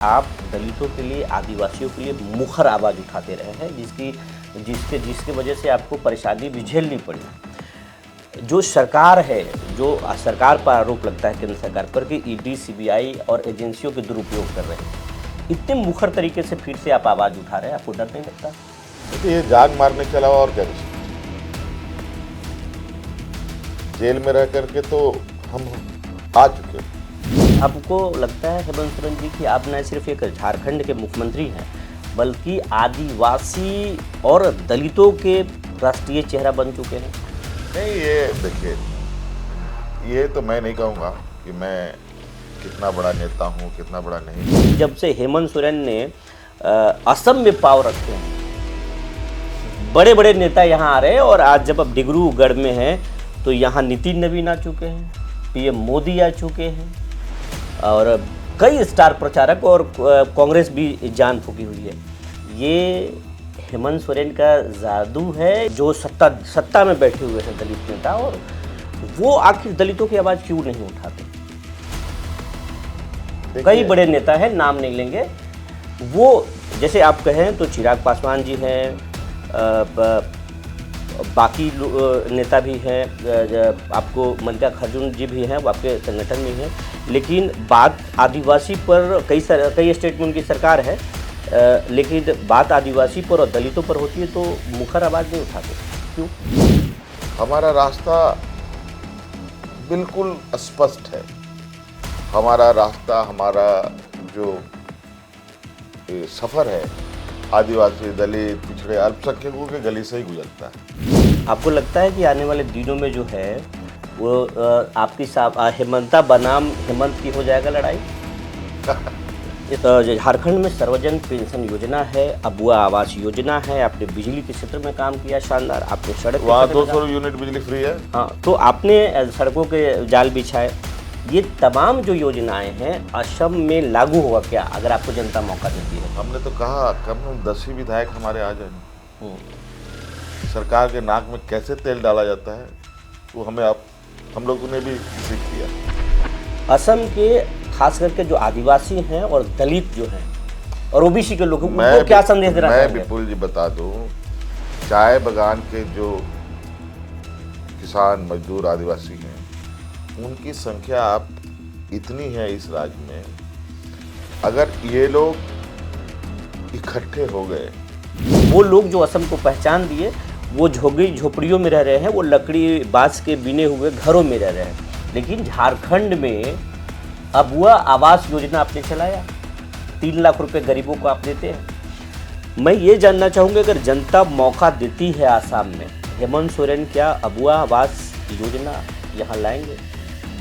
आप दलितों के लिए, आदिवासियों के लिए मुखर आवाज़ उठाते रहे हैं, जिसके वजह से आपको परेशानी भी झेलनी पड़ी। जो सरकार है, जो सरकार पर आरोप लगता है केंद्र सरकार पर कि ईडी, सीबीआई और एजेंसियों के दुरुपयोग कर रहे हैं, इतने मुखर तरीके से फिर से आप आवाज़ उठा रहे हैं, आपको डर नहीं लगता? देखिए, ये जाग मारने के अलावा और क्या कर सकते हैं। जेल में रह करके तो हम आ चुके हैं। आपको लगता है हेमंत सोरेन जी कि आप न सिर्फ एक झारखंड के मुख्यमंत्री हैं, बल्कि आदिवासी और दलितों के राष्ट्रीय चेहरा बन चुके हैं? नहीं, ये देखिए, ये तो मैं नहीं कहूँगा कि मैं कितना बड़ा नेता हूँ, कितना बड़ा नहीं। जब से हेमंत सोरेन ने असम में पाँव रखे हैं, बड़े बड़े नेता यहाँ आ रहे हैं, और आज जब अब डिब्रूगढ़ में हैं तो यहाँ नितिन नवीन आ चुके हैं, पीएम मोदी आ चुके हैं, और कई स्टार प्रचारक और कांग्रेस भी जान फूकी हुई है। ये हेमंत सोरेन का जादू है, जो सत्ता में बैठे हुए हैं दलित नेता, और वो आखिर दलितों की आवाज़ क्यों नहीं उठाते? कई बड़े नेता हैं, नाम नहीं लेंगे, वो जैसे आप कहें तो चिराग पासवान जी हैं, बाकी नेता भी हैं, आपको मल्लिका खरजून जी भी हैं, वो आपके संगठन में हैं, लेकिन बात आदिवासी पर कई स्टेट में उनकी सरकार है, लेकिन बात आदिवासी पर और दलितों पर होती है तो मुखर आवाज़ नहीं उठाते, क्यों? हमारा रास्ता बिल्कुल स्पष्ट है। हमारा रास्ता, हमारा जो सफ़र है, आदिवासी, दलित, पिछड़े, अल्पसंख्यकों के गली से ही गुजरता है। आपको लगता है कि आने वाले दिनों में जो है वो आपकी हेमंता बनाम हेमंत की हो जाएगा लड़ाई? झारखंड में सर्वजन पेंशन योजना है, अबुआ आवास योजना है, आपने बिजली के क्षेत्र में काम किया शानदार, आपने सड़क वहाँ 200 यूनिट बिजली फ्री है। हाँ, तो आपने सड़कों के जाल बिछाए। ये तमाम जो योजनाएं हैं असम में लागू होगा क्या अगर आपको जनता मौका देती है? हमने तो कहा कम से कम 10 ही विधायक हमारे आ जाए। सरकार के नाक में कैसे तेल डाला जाता है वो हम लोगों ने भी सीख लिया। असम के खास करके जो आदिवासी हैं और दलित जो हैं और ओबीसी के लोग, उनको क्या संदेश देना चाहेंगे? मैं विपुल जी बता दूं, चाय बागान के जो किसान मजदूर आदिवासी हैं, उनकी संख्या आप इतनी है इस राज्य में, अगर ये लोग इकट्ठे हो गए, वो लोग जो असम को पहचान दिए, वो झोगी झोपड़ियों में रह रहे हैं, वो लकड़ी बांस के बिने हुए घरों में रह रहे हैं, लेकिन झारखंड में अबुआ आवास योजना आपने चलाया, 3 लाख रुपए गरीबों को आप देते हैं। मैं ये जानना चाहूँगा, अगर जनता मौका देती है आसाम में, हेमंत सोरेन क्या अबुआ आवास योजना यहाँ लाएंगे?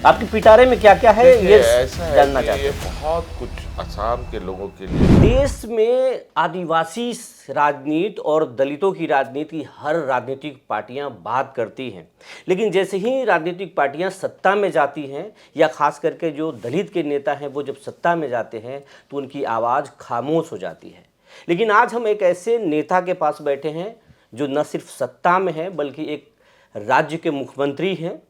आपके पिटारे में क्या क्या है ये जानना चाहते हैं। बहुत कुछ असम के लोगों के लिए। देश में आदिवासी राजनीति और दलितों की राजनीति हर राजनीतिक पार्टियां बात करती हैं, लेकिन जैसे ही राजनीतिक पार्टियां सत्ता में जाती हैं, या खास करके जो दलित के नेता हैं वो जब सत्ता में जाते हैं तो उनकी आवाज़ खामोश हो जाती है। लेकिन आज हम एक ऐसे नेता के पास बैठे हैं जो न सिर्फ सत्ता में है बल्कि एक राज्य के मुख्यमंत्री हैं,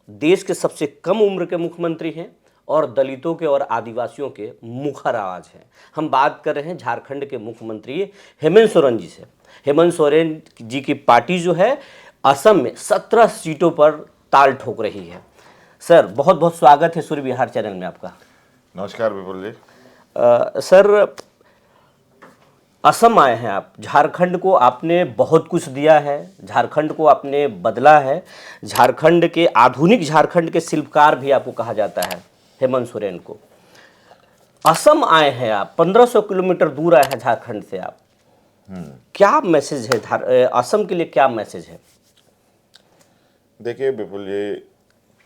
देश के सबसे कम उम्र के मुख्यमंत्री हैं, और दलितों के और आदिवासियों के मुखर आवाज़ हैं। हम बात कर रहे हैं झारखंड के मुख्यमंत्री हेमंत सोरेन जी से। हेमंत सोरेन जी की पार्टी जो है असम में 17 सीटों पर ताल ठोक रही है। सर, बहुत बहुत स्वागत है सूर्य विहार चैनल में आपका। नमस्कार विपुल जी। सर, असम आए हैं आप, झारखंड को आपने बहुत कुछ दिया है, झारखंड को आपने बदला है, झारखंड के आधुनिक झारखंड के शिल्पकार भी आपको कहा जाता है हेमंत सोरेन को। असम आए हैं आप, 1500 किलोमीटर दूर आए हैं झारखंड से आप। क्या मैसेज है असम के लिए, क्या मैसेज है? देखिए विपुल जी,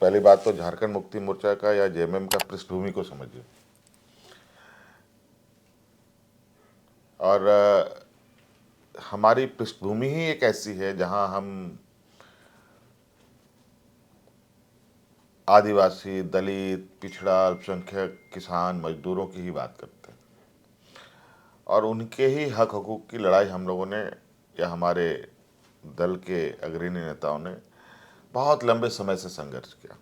पहली बात तो झारखंड मुक्ति मोर्चा का या जेएमएम का पृष्ठभूमि को समझिए, और हमारी पृष्ठभूमि ही एक ऐसी है जहां हम आदिवासी, दलित, पिछड़ा, अल्पसंख्यक, किसान, मजदूरों की ही बात करते हैं, और उनके ही हक हकूक़ की लड़ाई हम लोगों ने या हमारे दल के अग्रणी नेताओं ने बहुत लंबे समय से संघर्ष किया।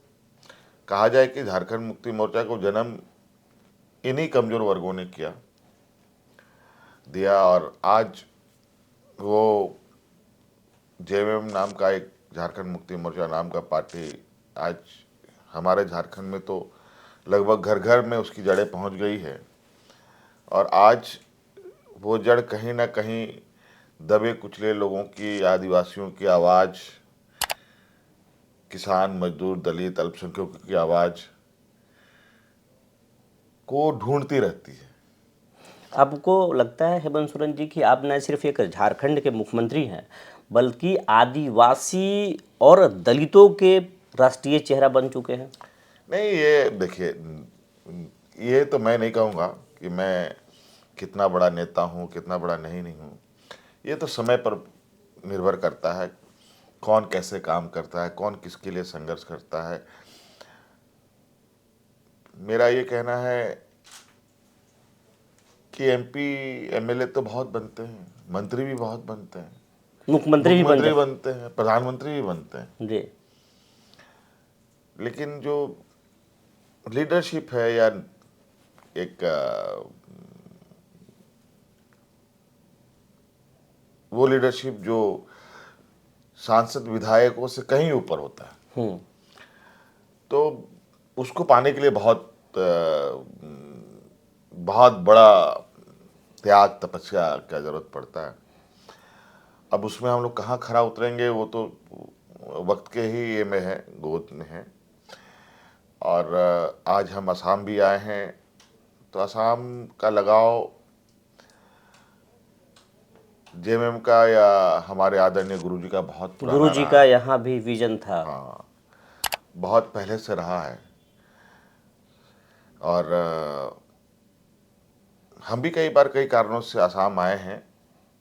कहा जाए कि झारखंड मुक्ति मोर्चा को जन्म इन्हीं कमज़ोर वर्गों ने दिया। और आज वो जेएमएम नाम का एक झारखंड मुक्ति मोर्चा नाम का पार्टी आज हमारे झारखंड में तो लगभग घर घर में उसकी जड़ें पहुंच गई है। और आज वो जड़ कहीं ना कहीं दबे कुचले लोगों की, आदिवासियों की आवाज़, किसान, मजदूर, दलित, अल्पसंख्यकों की आवाज़ को ढूंढती रहती है। आपको लगता है हेमंत सोरेन जी कि आप न सिर्फ एक झारखंड के मुख्यमंत्री हैं, बल्कि आदिवासी और दलितों के राष्ट्रीय चेहरा बन चुके हैं? नहीं, ये देखिए, ये तो मैं नहीं कहूँगा कि मैं कितना बड़ा नेता हूँ, कितना बड़ा नहीं हूँ। ये तो समय पर निर्भर करता है, कौन कैसे काम करता है, कौन किसके लिए संघर्ष करता है। मेरा ये कहना है कि एमपी एमएलए तो बहुत बनते हैं, मंत्री भी बहुत बनते हैं, मुख्यमंत्री भी बन मुख्यमंत्री जाए। बनते हैं, प्रधानमंत्री भी बनते हैं, जी। लेकिन जो लीडरशिप है या एक वो लीडरशिप जो सांसद विधायकों से कहीं ऊपर होता है, तो उसको पाने के लिए बहुत बड़ा त्याग, तपस्या का जरूरत पड़ता है। अब उसमें हम लोग कहाँ खरा उतरेंगे वो तो वक्त के ही ये में है, गोद में है। और आज हम असम भी आए हैं, तो असम का लगाव जेएमएम का या हमारे आदरणीय गुरुजी का बहुत पुराना गुरु जी रहा का है। यहाँ भी विजन था। हाँ, बहुत पहले से रहा है। और हम भी कई बार कई कारणों से असम आए हैं,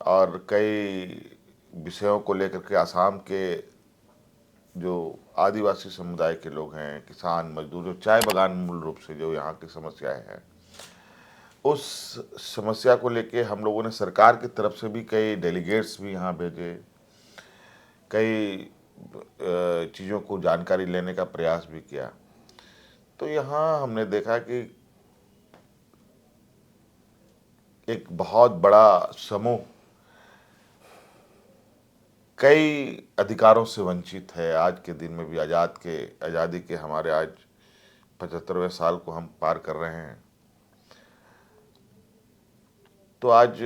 और कई विषयों को लेकर के असम के जो आदिवासी समुदाय के लोग हैं, किसान, मजदूर, जो चाय बागान मूल रूप से जो यहाँ की समस्याएं हैं, उस समस्या को लेके हम लोगों ने सरकार की तरफ से भी कई डेलीगेट्स भी यहाँ भेजे, कई चीज़ों को जानकारी लेने का प्रयास भी किया। तो यहाँ हमने देखा कि एक बहुत बड़ा समूह कई अधिकारों से वंचित है। आज के दिन में भी आज़ादी के हमारे आज 75वें साल को हम पार कर रहे हैं, तो आज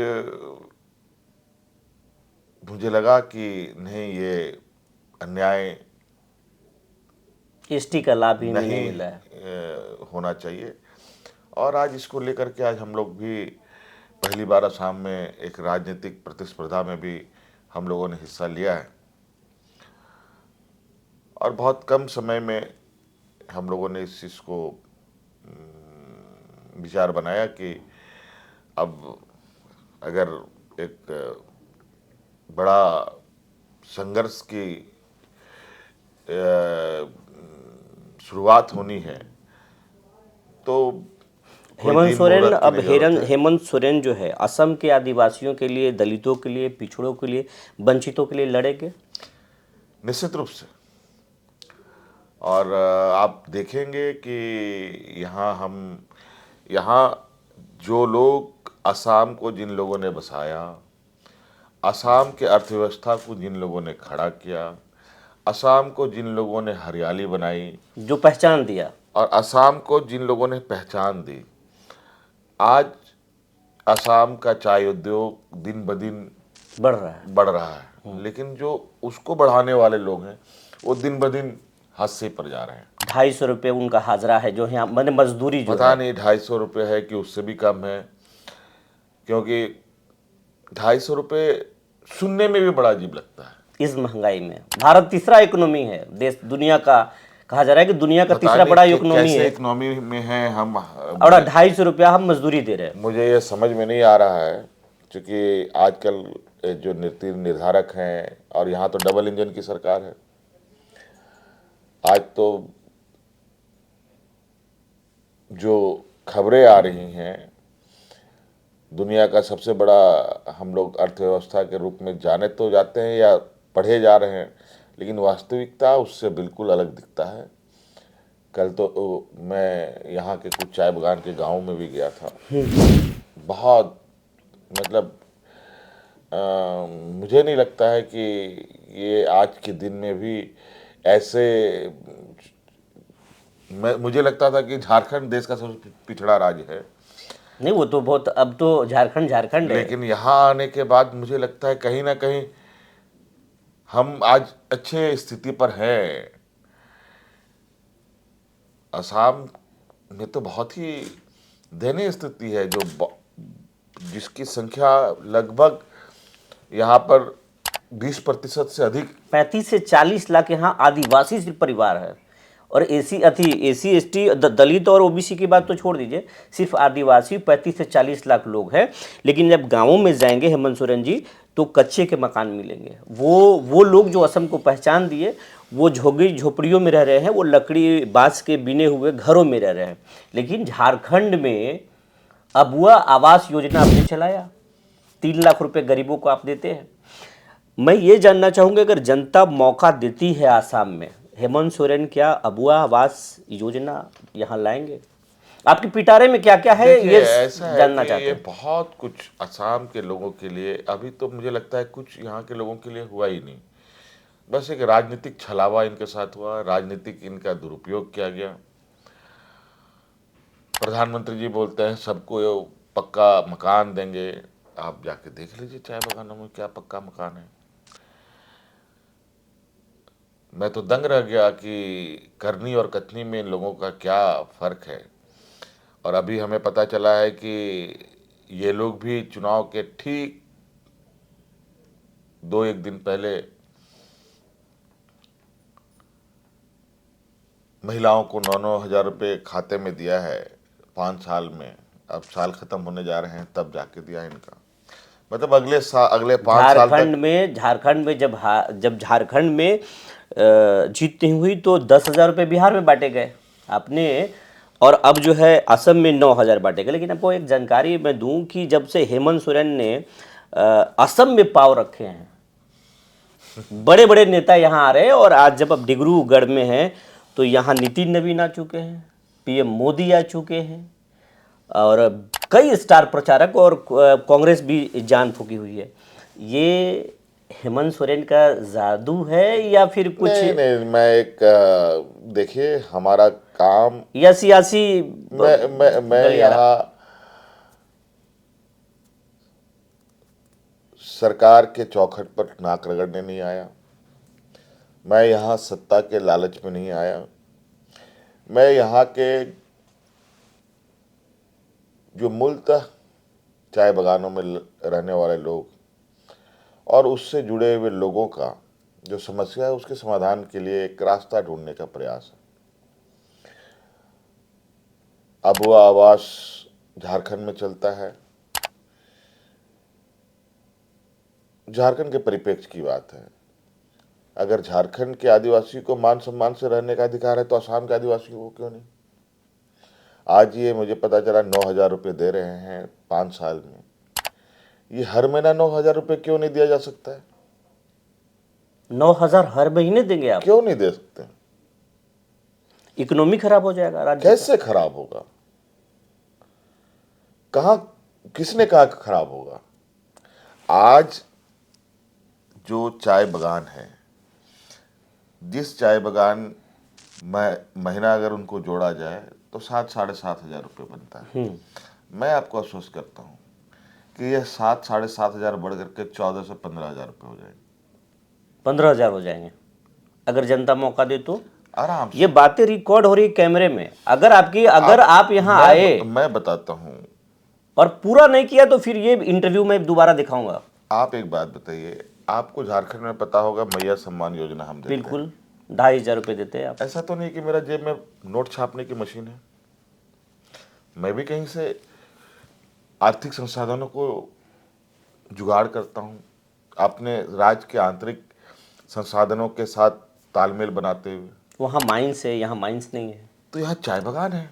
मुझे लगा कि नहीं, ये अन्याय एसटी का लाभ ही नहीं नहीं मिला है। होना चाहिए। और आज इसको लेकर के आज हम लोग भी पहली बार असम में एक राजनीतिक प्रतिस्पर्धा में भी हम लोगों ने हिस्सा लिया है, और बहुत कम समय में हम लोगों ने इस चीज़ को विचार बनाया कि अब अगर एक बड़ा संघर्ष की शुरुआत होनी है, तो कोई हेमंत दिन सोरेन मुहूर्त की अब नहीं जरूरत है। हेमंत सोरेन जो है असम के आदिवासियों के लिए, दलितों के लिए, पिछड़ों के लिए, वंचितों के लिए लड़ेंगे निश्चित रूप से। और आप देखेंगे कि यहाँ जो लोग असम को जिन लोगों ने बसाया, असम के अर्थव्यवस्था को जिन लोगों ने खड़ा किया, असम को जिन लोगों ने हरियाली बनाई, जो पहचान दिया, और असम को जिन लोगों ने पहचान दी, आज असम का चाय उद्योग दिन ब दिन बढ़ रहा है। लेकिन जो उसको बढ़ाने वाले लोग हैं वो दिन ब दिन हादसे पर जा रहे हैं। 250 रुपये उनका हाजरा है जो यहाँ मैंने मजदूरी जो पता है। नहीं 250 रुपये है कि उससे भी कम है, क्योंकि 250 रुपये सुनने में भी बड़ा अजीब लगता है। इस महंगाई में भारत तीसरा इकोनॉमी है देश, दुनिया का कहा जा रहा है कि दुनिया का पता तीसरा नहीं बड़ा कि इकोनॉमी कैसे है, इकोनॉमी में है हम, और 250 रुपया हम मजदूरी दे रहे हैं। मुझे ये समझ में नहीं आ रहा है, क्योंकि आजकल जो नीति निर्धारक हैं, और यहाँ तो डबल इंजन की सरकार है। आज तो जो खबरें आ रही हैं, दुनिया का सबसे बड़ा हम लोग अर्थव्यवस्था के रूप में जाने तो जाते हैं या पढ़े जा रहे हैं, लेकिन वास्तविकता उससे बिल्कुल अलग दिखता है। कल तो मैं यहाँ के कुछ चाय बागान के गांव में भी गया था। बहुत मतलब मुझे नहीं लगता है कि ये आज के दिन में भी ऐसे, मुझे लगता था कि झारखंड देश का सबसे पिछड़ा राज्य है, नहीं वो तो बहुत, अब तो झारखंड झारखंड है। लेकिन यहाँ आने के बाद मुझे लगता है कहीं ना कहीं हम आज अच्छे स्थिति पर हैं। असम में तो बहुत ही दयनीय स्थिति है, जिसकी संख्या लगभग यहाँ पर 20% से अधिक, 35 से 40 लाख यहाँ आदिवासी सिर्फ परिवार है। और एसी एसटी दलित और ओबीसी की बात तो छोड़ दीजिए, सिर्फ आदिवासी 35 से 40 लाख लोग हैं। लेकिन जब गांवों में जाएंगे हेमंत सोरेन जी, तो कच्चे के मकान मिलेंगे। वो लोग जो असम को पहचान दिए, वो झोगी झोपड़ियों में रह रहे हैं, वो लकड़ी बांस के बिने हुए घरों में रह रहे हैं। लेकिन झारखंड में अबुआ आवास योजना आपने चलाया, 3 लाख रुपए गरीबों को आप देते हैं। मैं ये जानना चाहूँगा, अगर जनता मौका देती है आसाम में, हेमंत सोरेन क्या अबुआ आवास योजना यहाँ लाएंगे? आपके पिटारे में क्या क्या है देखिए, ये ऐसा है जानना कि चाहते ये हैं। बहुत कुछ असम के लोगों के लिए अभी तो मुझे लगता है कुछ यहाँ के लोगों के लिए हुआ ही नहीं। बस एक राजनीतिक छलावा इनके साथ हुआ, राजनीतिक इनका दुरुपयोग किया गया। प्रधानमंत्री जी बोलते हैं सबको पक्का मकान देंगे, आप जाके देख लीजिए चाय बागानों में क्या पक्का मकान है। मैं तो दंग रह गया कि करनी और कथनी में इन लोगों का क्या फर्क है। और अभी हमें पता चला है कि ये लोग भी चुनाव के ठीक 2-1 दिन पहले महिलाओं को 9-9 हजार रुपये खाते में दिया है 5 साल में। अब साल खत्म होने जा रहे हैं तब जाके दिया इनका, मतलब अगले 5 साल तक। झारखंड में जब झारखंड में जीतती हुई तो 10,000 रुपये बिहार में बांटे गए आपने, और अब जो है असम में 9,000 बांटे गए। लेकिन आपको एक जानकारी मैं दूं कि जब से हेमंत सोरेन ने असम में पाव रखे हैं, बड़े बड़े नेता यहाँ आ रहे हैं। और आज जब अब डिब्रूगढ़ में हैं, तो यहाँ नितिन नवीन आ चुके हैं, पीएम मोदी आ चुके हैं, और कई स्टार प्रचारक, और कांग्रेस भी जान फूकी हुई है। ये हेमंत सोरेन का जादू है या फिर कुछ, नहीं नहीं, मैं एक देखिए हमारा काम, या सियासी मैं गलियारा? यहाँ सरकार के चौखट पर नाक रगड़ने नहीं आया, मैं यहाँ सत्ता के लालच में नहीं आया। मैं यहाँ के जो मूलतः चाय बागानों में रहने वाले लोग और उससे जुड़े हुए लोगों का जो समस्या है उसके समाधान के लिए एक रास्ता ढूंढने का प्रयास है। अबुआ आवास झारखंड में चलता है, झारखंड के परिप्रेक्ष्य की बात है। अगर झारखंड के आदिवासी को मान सम्मान से रहने का अधिकार है तो असम के आदिवासियों को क्यों नहीं? आज ये मुझे पता चला 9,000 रुपये दे रहे हैं 5 साल में, ये हर महीना 9,000 रुपये क्यों नहीं दिया जा सकता है? 9,000 हर महीने देंगे आप? क्यों नहीं दे सकते? इकोनॉमी खराब हो जाएगा राज्य कैसे खराब होगा? कहा, किसने कहा कि खराब होगा? आज जो चाय बागान है, जिस चाय बागान में महीना अगर उनको जोड़ा जाए तो 7-7,500 रुपये बनता है। मैं आपको आश्वस्त करता हूँ कि यह 7-7,500 बढ़ करके 14 से 15,000 रुपये हो जाएंगे। 15,000 हो जाएंगे अगर जनता मौका दे तो? आराम से। ये बातें रिकॉर्ड हो रही कैमरे में। अगर आप यहाँ आए, मैं बताता हूँ, और पूरा नहीं किया तो फिर ये इंटरव्यू में दोबारा दिखाऊंगा। आप एक बात बताइए, आपको झारखंड में पता होगा मैया सम्मान योजना हम देते हैं। बिल्कुल, 2,500 रुपये देते हैं आप। ऐसा तो नहीं कि मेरा जेब में नोट छापने की मशीन है, मैं भी कहीं से आर्थिक संसाधनों को जुगाड़ करता हूँ, अपने राज्य के आंतरिक संसाधनों के साथ तालमेल बनाते हुए। वहाँ माइंस है, यहाँ माइंस नहीं है। तो यहाँ चाय बागान है।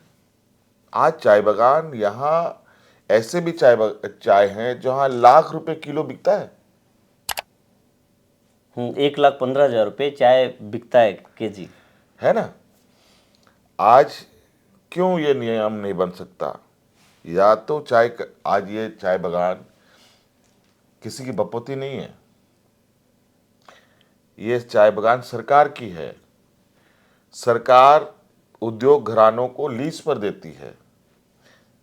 आज चाय बागान, यहाँ ऐसे भी चाय हैं जहाँ लाख रुपए किलो बिकता है। 1,15,000 रुपये चाय बिकता है केजी, है ना? आज क्यों ये नियम नहीं बन सकता? या तो आज ये चाय बागान किसी की बपौती नहीं है, ये चाय बागान सरकार की है। सरकार उद्योग घरानों को लीज पर देती है,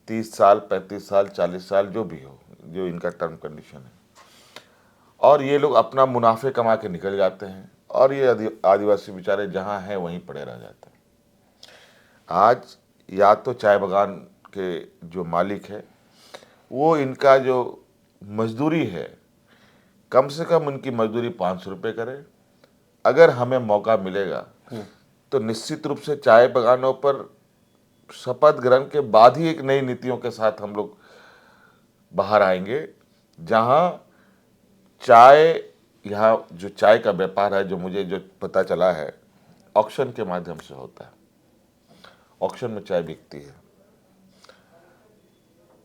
30 साल, 35 साल, 40 साल, जो भी हो, जो इनका टर्म कंडीशन है, और ये लोग अपना मुनाफे कमा के निकल जाते हैं, और ये आदिवासी बेचारे जहाँ हैं वहीं पड़े रह जाते हैं। आज या तो चाय बागान के जो मालिक है वो इनका जो मजदूरी है, कम से कम उनकी मजदूरी 500 रुपये करे। अगर हमें मौका मिलेगा तो निश्चित रूप से चाय बागानों पर शपथ ग्रहण के बाद ही एक नई नीतियों के साथ हम लोग बाहर आएंगे, जहां यहाँ जो चाय का व्यापार है, जो मुझे जो पता चला है, ऑक्शन के माध्यम से होता है। ऑक्शन में चाय बिकती है।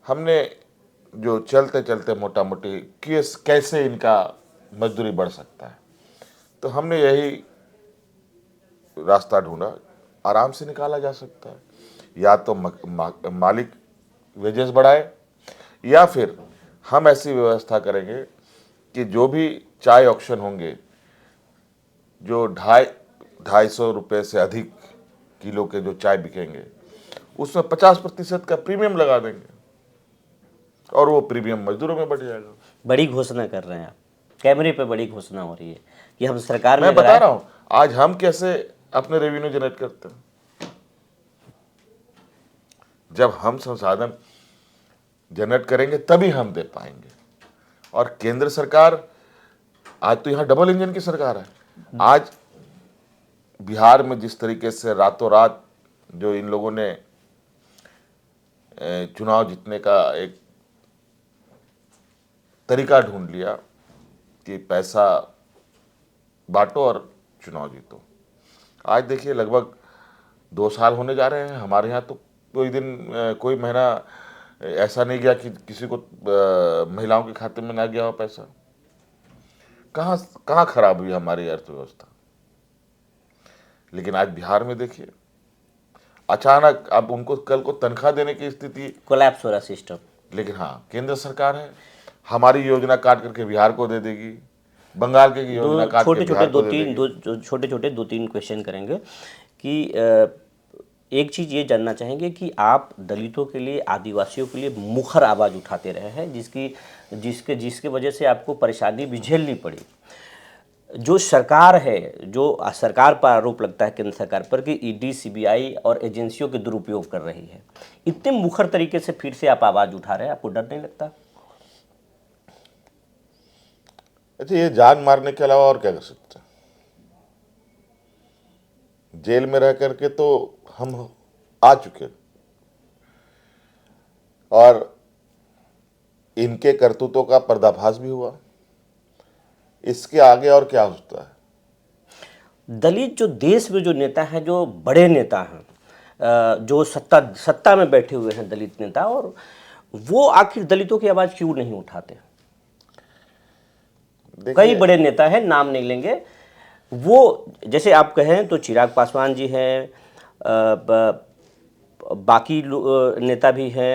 हमने जो चलते चलते मोटा मोटी कैसे इनका मजदूरी बढ़ सकता है, तो हमने यही रास्ता ढूंढा। आराम से निकाला जा सकता है, या तो मालिक वेजेस बढ़ाए, या फिर हम ऐसी व्यवस्था करेंगे कि जो भी चाय ऑक्शन होंगे, जो 250 रुपये से अधिक किलो के जो चाय बिकेंगे, उसमें 50% का प्रीमियम लगा देंगे, और वो प्रीमियम मजदूरों में बढ़ जाएगा। बड़ी घोषणा कर रहे हैं आप, कैमरे पे बड़ी घोषणा हो रही है कि हम सरकार में मैं बता रहा हूं आज हम कैसे अपने रेवेन्यू जनरेट करते हैं। जब हम संसाधन जनरेट करेंगे तभी हम दे पाएंगे। और केंद्र सरकार, आज तो यहां डबल इंजन की सरकार है। आज बिहार में जिस तरीके से रातों रात जो इन लोगों ने चुनाव जीतने का एक तरीका ढूंढ लिया कि पैसा बांटो और चुनाव जीतो। आज देखिए लगभग 2 साल होने जा रहे हैं, हमारे यहाँ तो कोई महीना ऐसा नहीं गया कि किसी को महिलाओं के खाते में ना गया हो पैसा। कहाँ खराब हुई हमारी अर्थव्यवस्था। लेकिन आज बिहार में देखिए, अचानक अब उनको कल को तनख्वाह देने की स्थिति, कोलैप्स हो रहा सिस्टम। लेकिन हाँ, केंद्र सरकार है, हमारी योजना काट करके बिहार को दे देगी, बंगाल के की योजना काट के बिहार को दे देगी। छोटे 2-3 क्वेश्चन करेंगे कि एक चीज़ ये जानना चाहेंगे कि आप दलितों के लिए, आदिवासियों के लिए मुखर आवाज़ उठाते रहे हैं, जिसके वजह से आपको परेशानी भी झेलनी पड़ी। जो सरकार है, जो सरकार पर आरोप लगता है केंद्र सरकार पर कि ईडी, सीबीआई और एजेंसियों के दुरुपयोग कर रही है, इतने मुखर तरीके से फिर से आप आवाज़ उठा रहे हैं, आपको डर नहीं लगता? अच्छा, ये जान मारने के अलावा और क्या कर सकते हैं? जेल में रह करके तो हम आ चुके, और इनके करतूतों का पर्दाफाश भी हुआ। इसके आगे और क्या होता है? दलित जो देश में जो नेता हैं, जो बड़े नेता हैं, जो सत्ता में बैठे हुए हैं दलित नेता, और वो आखिर दलितों की आवाज़ क्यों नहीं उठाते? कई बड़े नेता हैं, नाम नहीं लेंगे, वो जैसे आप कहें तो चिराग पासवान जी हैं, बाकी नेता भी हैं,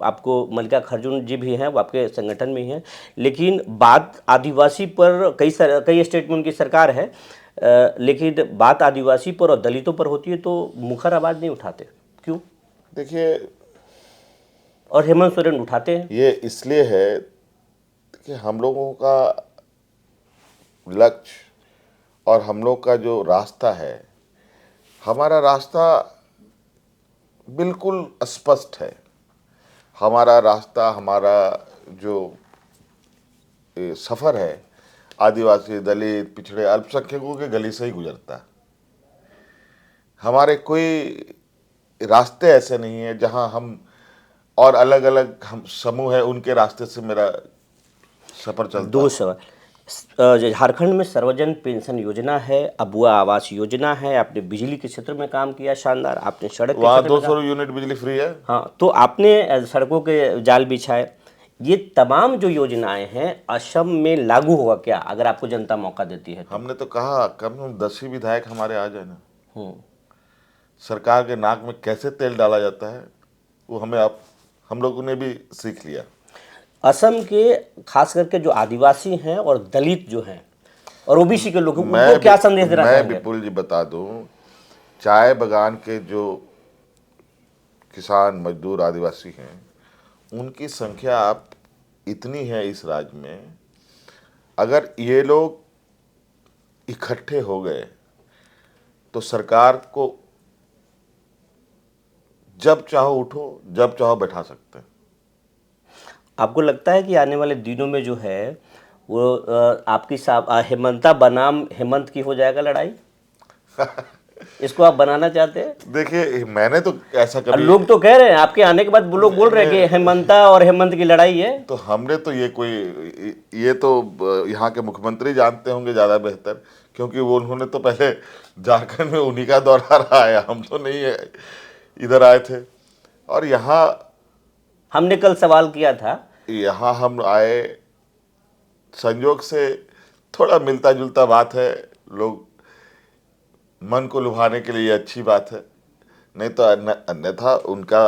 आपको मल्लिकार्जुन खरगे जी भी हैं, वो आपके संगठन में हैं, लेकिन बात आदिवासी पर कई स्टेट में उनकी सरकार है, लेकिन बात आदिवासी पर और दलितों पर होती है तो मुखर आवाज़ नहीं उठाते, क्यों? देखिए, और हेमंत सोरेन उठाते हैं। ये इसलिए है कि हम लोगों का लक्ष्य और हम लोग का जो रास्ता है, हमारा रास्ता बिल्कुल स्पष्ट है। हमारा रास्ता, हमारा जो सफ़र है, आदिवासी, दलित, पिछड़े, अल्पसंख्यकों के गली से ही गुजरता है। हमारे कोई रास्ते ऐसे नहीं है जहां हम और अलग अलग हम समूह है उनके रास्ते से मेरा सफ़र चलता। 2 सवाल। झारखंड में सर्वजन पेंशन योजना है, अबुआ आवास योजना है, आपने बिजली के क्षेत्र में काम किया शानदार, आपने सड़क वहाँ 200 यूनिट बिजली फ्री है। हाँ, तो आपने सड़कों के जाल बिछाए। ये तमाम जो योजनाएं हैं असम में लागू होगा क्या अगर आपको जनता मौका देती है तो? हमने तो कहा कम से कम 10 ही विधायक हमारे आ जाए ना। सरकार के नाक में कैसे तेल डाला जाता है वो हम लोगों ने भी सीख लिया। असम के खास करके जो आदिवासी हैं और दलित जो हैं और ओबीसी के लोग हैं, मैं उनको क्या संदेश देना मैं चाहेंगे? विपुल जी बता दूं, चाय बगान के जो किसान मजदूर आदिवासी हैं उनकी संख्या आप इतनी है इस राज्य में, अगर ये लोग इकट्ठे हो गए तो सरकार को जब चाहो उठो जब चाहो बैठा सकते हैं। आपको लगता है कि आने वाले दिनों में जो है वो आपकी हेमंता बनाम हेमंत की हो जाएगा लड़ाई? इसको आप बनाना चाहते हैं? देखिए मैंने तो ऐसा और कभी, लोग तो कह रहे हैं आपके आने के बाद, वो लोग बोल रहे हैं कि हेमंता और हेमंत की लड़ाई है। तो हमने तो ये तो यहाँ के मुख्यमंत्री जानते होंगे ज़्यादा बेहतर, क्योंकि वो उन्होंने तो पहले झारखंड में उन्हीं का दौरा रहा है, हम तो नहीं है, इधर आए थे। और हमने कल सवाल किया था, यहाँ हम आए संयोग से, थोड़ा मिलता जुलता बात है, लोग मन को लुभाने के लिए अच्छी बात है, नहीं तो अन्यथा उनका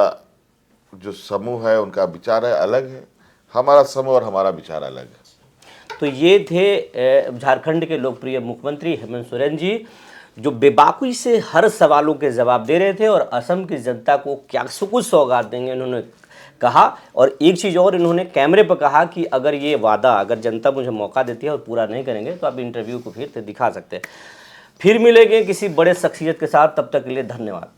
जो समूह है उनका विचार है अलग है, हमारा समूह और हमारा विचार अलग है। तो ये थे झारखंड के लोकप्रिय मुख्यमंत्री हेमंत सोरेन जी, जो बेबाकी से हर सवालों के जवाब दे रहे थे और असम की जनता को क्या कुछ सौगात देंगे इन्होंने कहा। और एक चीज़ और इन्होंने कैमरे पर कहा कि अगर ये वादा, अगर जनता मुझे मौका देती है और पूरा नहीं करेंगे तो आप इंटरव्यू को फिर दिखा सकते हैं। फिर मिलेंगे किसी बड़े शख्सियत के साथ, तब तक के लिए धन्यवाद।